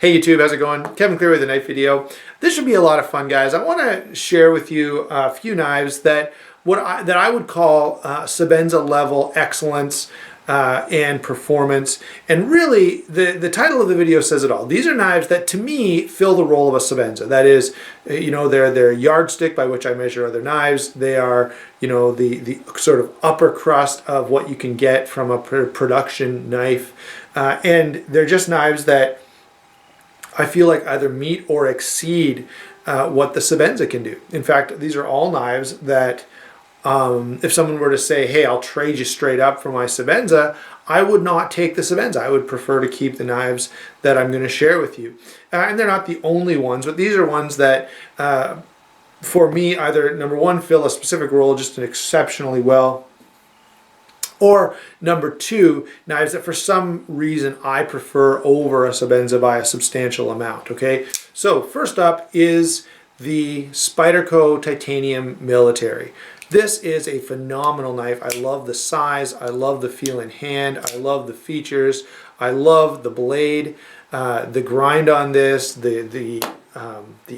Hey YouTube, how's it going? Kevin Clear with a knife video. This should be a lot of fun, guys. I want to share with you a few knives that I would call Sebenza level excellence and performance. And really, the title of the video says it all. These are knives that, to me, fill the role of a Sebenza. That is, they're a yardstick by which I measure other knives. They are, the sort of upper crust of what you can get from a production knife. And they're just knives that I feel like either meet or exceed what the Sebenza can do. In fact, these are all knives that if someone were to say, hey, I'll trade you straight up for my Sebenza, I would not take the Sebenza. I would prefer to keep the knives that I'm going to share with you. And they're not the only ones, but these are ones that, for me, either, number one, fill a specific role just exceptionally well, or number two, knives that for some reason I prefer over a Sebenza by a substantial amount, okay? So first up is the Spyderco Titanium Military. This is a phenomenal knife. I love the size, I love the feel in hand, I love the features, I love the blade, the grind on this, the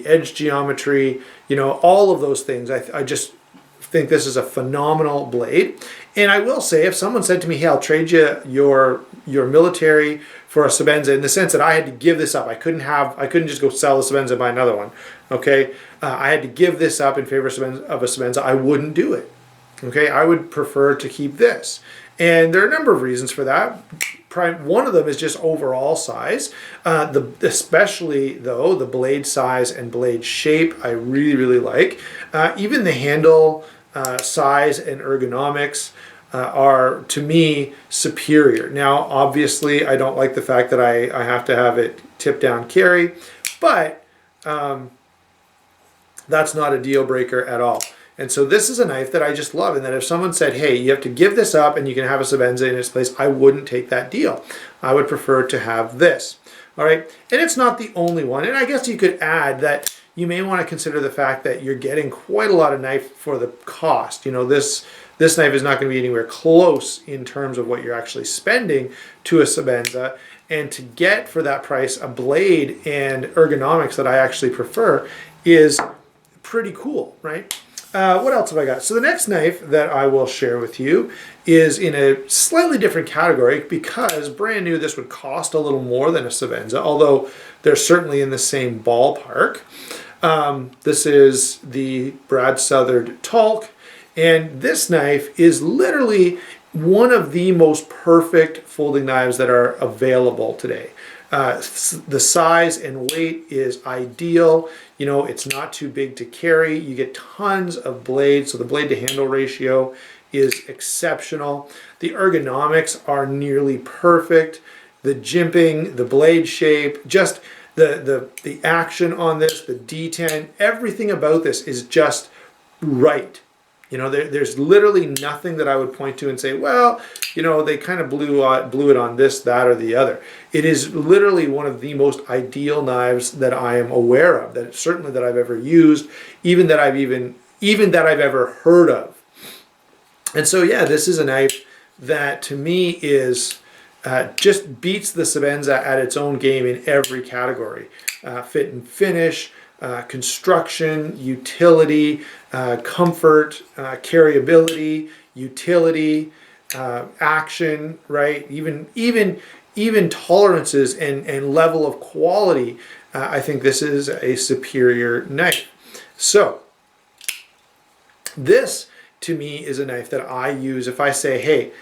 edge geometry, all of those things. I just think this is a phenomenal blade. And I will say, if someone said to me, hey, I'll trade you your military for a Sebenza, in the sense that I had to give this up. I couldn't just go sell the Sebenza and buy another one. Okay? I had to give this up in favor of a Sebenza. I wouldn't do it. Okay? I would prefer to keep this. And there are a number of reasons for that. One of them is just overall size. Especially, though, the blade size and blade shape I really, really like. Even the handle size and ergonomics are, to me, superior. Now, obviously, I don't like the fact that I have to have it tip down carry, but that's not a deal breaker at all. And so this is a knife that I just love, and that if someone said, hey, you have to give this up and you can have a Sebenza in its place, I wouldn't take that deal. I would prefer to have this. All right, and it's not the only one. And I guess you could add that you may want to consider the fact that you're getting quite a lot of knife for the cost. This knife is not going to be anywhere close in terms of what you're actually spending to a Sebenza. And to get for that price a blade and ergonomics that I actually prefer is pretty cool, right? What else have I got? So the next knife that I will share with you is in a slightly different category, because brand new this would cost a little more than a Sebenza, although they're certainly in the same ballpark. This is the Southard TLK, and this knife is literally one of the most perfect folding knives that are available today. The size and weight is ideal. It's not too big to carry. You get tons of blade, so the blade to handle ratio is exceptional. The ergonomics are nearly perfect. The jimping, the blade shape, just the action on this, the D10, everything about this is just right. There's literally nothing that I would point to and say, well, they kind of blew it on this, that, or the other. It is literally one of the most ideal knives that I am aware of, that certainly that I've ever used, even that I've ever heard of. And so, yeah, this is a knife that to me is just beats the Sebenza at its own game in every category. Fit and finish, construction, utility, comfort, carryability, utility, action, right? Even tolerances and level of quality. I think this is a superior knife. So this, to me, is a knife that I use if I say, hey,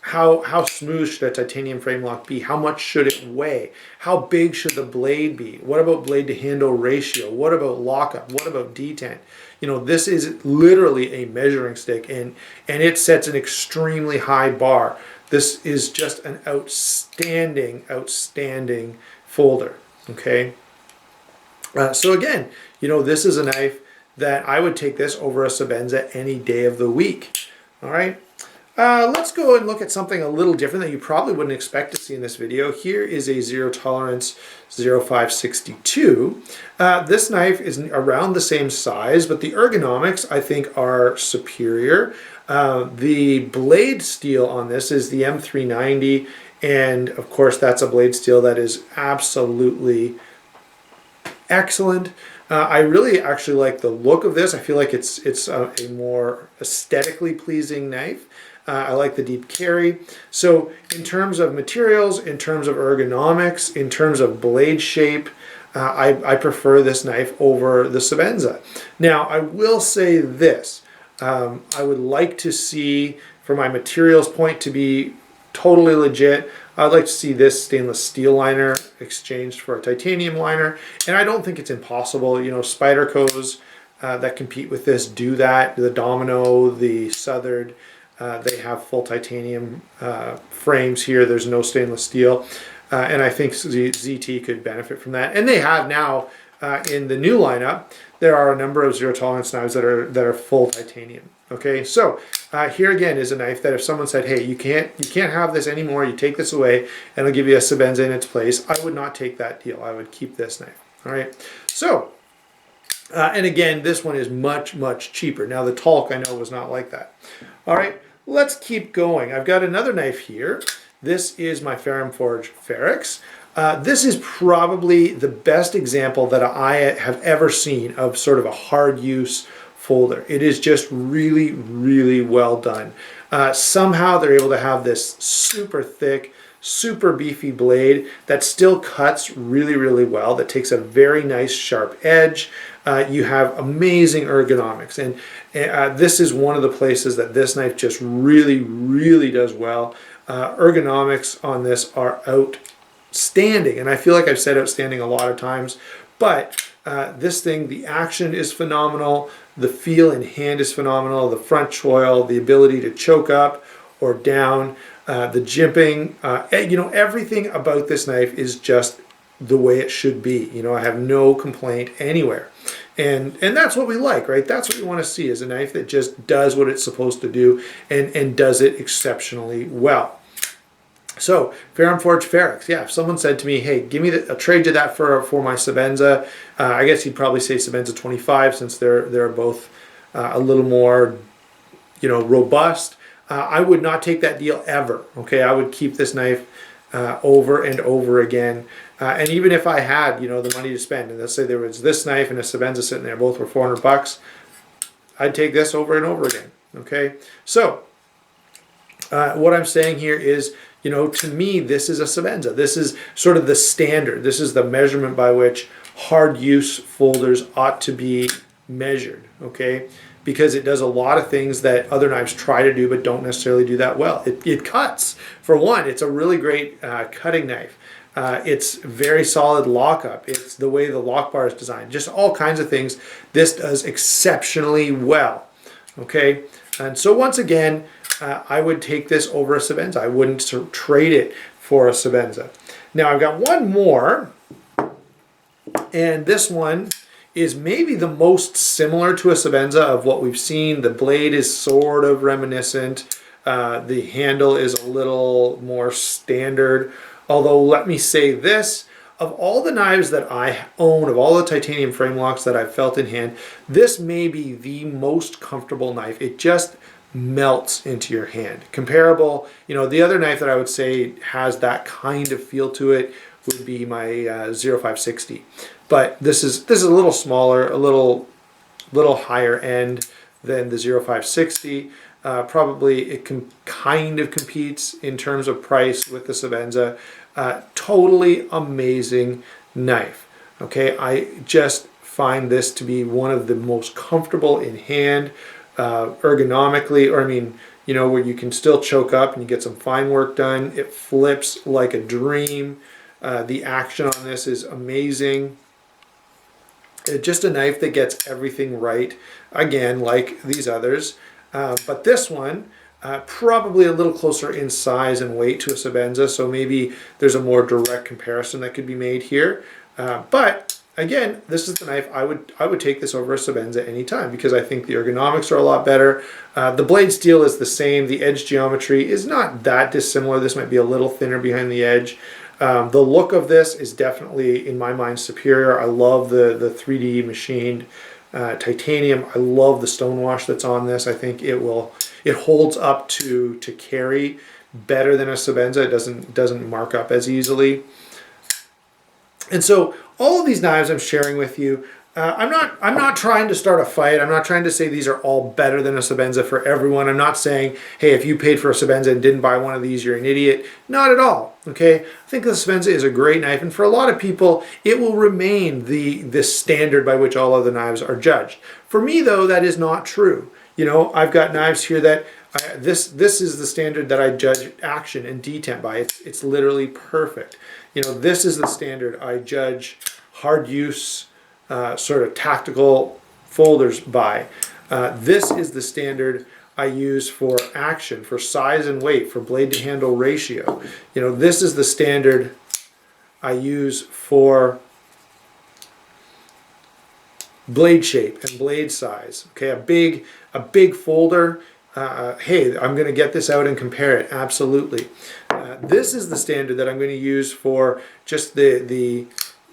how smooth should a titanium frame lock be? How much should it weigh? How big should the blade be? What about blade to handle ratio? What about lockup? What about detent? This is literally a measuring stick, and it sets an extremely high bar. This is just an outstanding folder, okay? So again, this is a knife that I would take this over a Sebenza any day of the week, all right? Let's go and look at something a little different that you probably wouldn't expect to see in this video. Here is a zero tolerance 0562. This knife is around the same size, but the ergonomics I think are superior. The blade steel on this is the M390. And of course, that's a blade steel that is absolutely excellent. I really actually like the look of this. I feel like it's a more aesthetically pleasing knife. I like the deep carry. So in terms of materials, in terms of ergonomics, in terms of blade shape, I prefer this knife over the Sebenza. Now, I will say this. I would like to see, for my materials point to be totally legit, I'd like to see this stainless steel liner exchanged for a titanium liner. And I don't think it's impossible. You know, Spydercos that compete with this do that. The Domino, the Southard, they have full titanium frames here. There's no stainless steel. And I think ZT could benefit from that. And they have now in the new lineup, there are a number of zero tolerance knives that are full titanium. Okay, so here again is a knife that if someone said, hey, you can't have this anymore, you take this away and I'll give you a Sebenza in its place, I would not take that deal. I would keep this knife. All right, so and again, this one is much cheaper. Now the Talk I know was not like that. All right, let's keep going. I've got another knife here. This is my Ferrum Forge Ferrex. This is probably the best example that I have ever seen of sort of a hard use folder. It is just really well done. Somehow they're able to have this super thick, super beefy blade that still cuts really well, that takes a very nice sharp edge. You have amazing ergonomics, and this is one of the places that this knife just really does well. Ergonomics on this are outstanding, and I feel like I've said outstanding a lot of times, but this thing, the action is phenomenal, the feel in hand is phenomenal, the front choil, the ability to choke up or down, the jimping, you know, everything about this knife is just the way it should be. You know, I have no complaint anywhere. And that's what we like, right? That's what we want to see, is a knife that just does what it's supposed to do and does it exceptionally well. So, Ferrum Forge Ferrex, yeah, if someone said to me, hey, give me a trade to that for my Sebenza, I guess you'd probably say Sebenza 25, since they're both a little more, you know, robust. I would not take that deal ever, okay? I would keep this knife over and over again. And even if I had, you know, the money to spend, and let's say there was this knife and a Sebenza sitting there, both were $400, I'd take this over and over again, okay? So, what I'm saying here is, you know, to me, this is a Sebenza. This is sort of the standard. This is the measurement by which hard use folders ought to be measured, okay? Because it does a lot of things that other knives try to do but don't necessarily do that well. It cuts. For one, it's a really great cutting knife. It's very solid lockup. It's the way the lock bar is designed. Just all kinds of things. This does exceptionally well, okay? And so once again, I would take this over a Sebenza. I wouldn't trade it for a Sebenza. Now I've got one more, and this one is maybe the most similar to a Sebenza of what we've seen. The blade is sort of reminiscent. The handle is a little more standard. Although let me say this, of all the knives that I own, of all the titanium frame locks that I've felt in hand, this may be the most comfortable knife. It just melts into your hand. Comparable, you know, the other knife that I would say has that kind of feel to it would be my 0560. But this is a little smaller, a little higher end than the 0560. Probably it kind of competes in terms of price with the Sebenza. Totally amazing knife. Okay, I just find this to be one of the most comfortable in hand, ergonomically, or I mean, you know, where you can still choke up and you get some fine work done. It flips like a dream. The action on this is amazing. It's just a knife that gets everything right, again, like these others. But this one, probably a little closer in size and weight to a Sebenza, so maybe there's a more direct comparison that could be made here. But again, this is the knife I would take this over a Sebenza anytime, because I think the ergonomics are a lot better. The blade steel is the same. The edge geometry is not that dissimilar. This might be a little thinner behind the edge. The look of this is definitely, in my mind, superior. I love the 3D machined titanium. I love the stonewash that's on this. I think it holds up to carry better than a Sebenza. It doesn't mark up as easily. And so all of these knives I'm sharing with you, I'm not trying to start a fight. I'm not trying to say these are all better than a Sebenza for everyone. I'm not saying, hey, if you paid for a Sebenza and didn't buy one of these, you're an idiot. Not at all, okay? I think the Sebenza is a great knife, and for a lot of people, it will remain the standard by which all other knives are judged. For me, though, that is not true. You know, I've got knives here that, this is the standard that I judge action and detent by. It's literally perfect. You know, this is the standard I judge hard use, sort of tactical folders by. This is the standard I use for action, for size and weight, for blade to handle ratio. You know, this is the standard I use for blade shape and blade size. Okay, a big folder. Hey, I'm going to get this out and compare it. Absolutely. This is the standard that I'm going to use for just the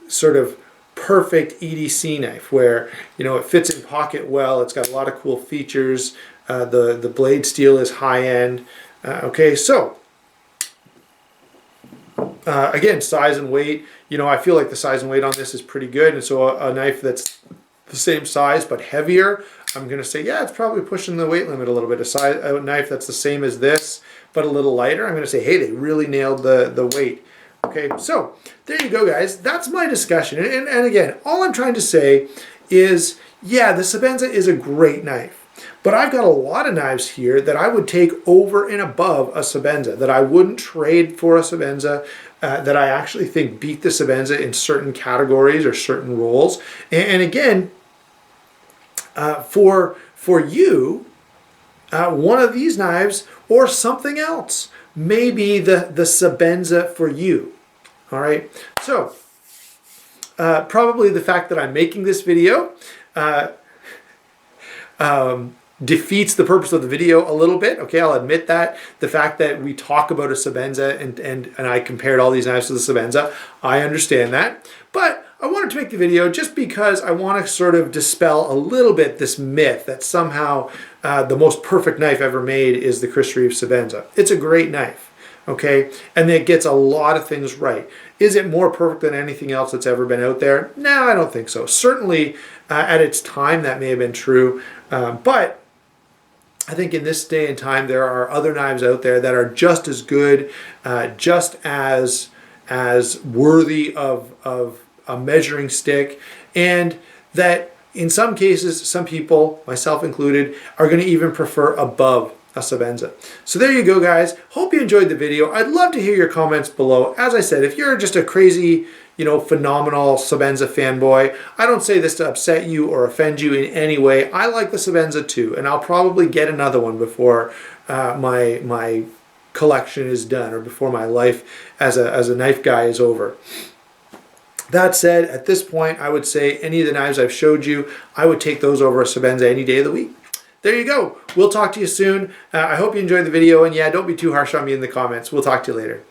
sort of perfect EDC knife, where, you know, it fits in pocket well. It's got a lot of cool features. The blade steel is high end. Okay, so again, size and weight. You know, I feel like the size and weight on this is pretty good, and so a knife that's the same size but heavier, I'm going to say, yeah, it's probably pushing the weight limit a little bit. A knife that's the same as this but a little lighter, I'm going to say, hey, they really nailed the weight. Okay, so there you go, guys. That's my discussion. And again, all I'm trying to say is, yeah, the Sebenza is a great knife, but I've got a lot of knives here that I would take over and above a Sebenza, that I wouldn't trade for a Sebenza, that I actually think beat the Sebenza in certain categories or certain roles. And again, for you, one of these knives or something else may be the Sebenza for you. All right, so probably the fact that I'm making this video defeats the purpose of the video a little bit. Okay, I'll admit that. The fact that we talk about a Sebenza and I compared all these knives to the Sebenza, I understand that. But I wanted to make the video just because I want to sort of dispel a little bit this myth that somehow the most perfect knife ever made is the Chris Reeve Sebenza. It's a great knife. Okay, and it gets a lot of things right. Is it more perfect than anything else that's ever been out there? No, I don't think so. Certainly at its time that may have been true, but I think in this day and time there are other knives out there that are just as good, just as worthy of a measuring stick, and that in some cases, some people, myself included, are going to even prefer above a Sebenza. So there you go, guys. Hope you enjoyed the video. I'd love to hear your comments below. As I said, if you're just a crazy, you know, phenomenal Sebenza fanboy, I don't say this to upset you or offend you in any way. I like the Sebenza too, and I'll probably get another one before my collection is done, or before my life as a knife guy is over. That said, at this point, I would say any of the knives I've showed you, I would take those over a Sebenza any day of the week. There you go. We'll talk to you soon. I hope you enjoyed the video, and yeah, don't be too harsh on me in the comments. We'll talk to you later.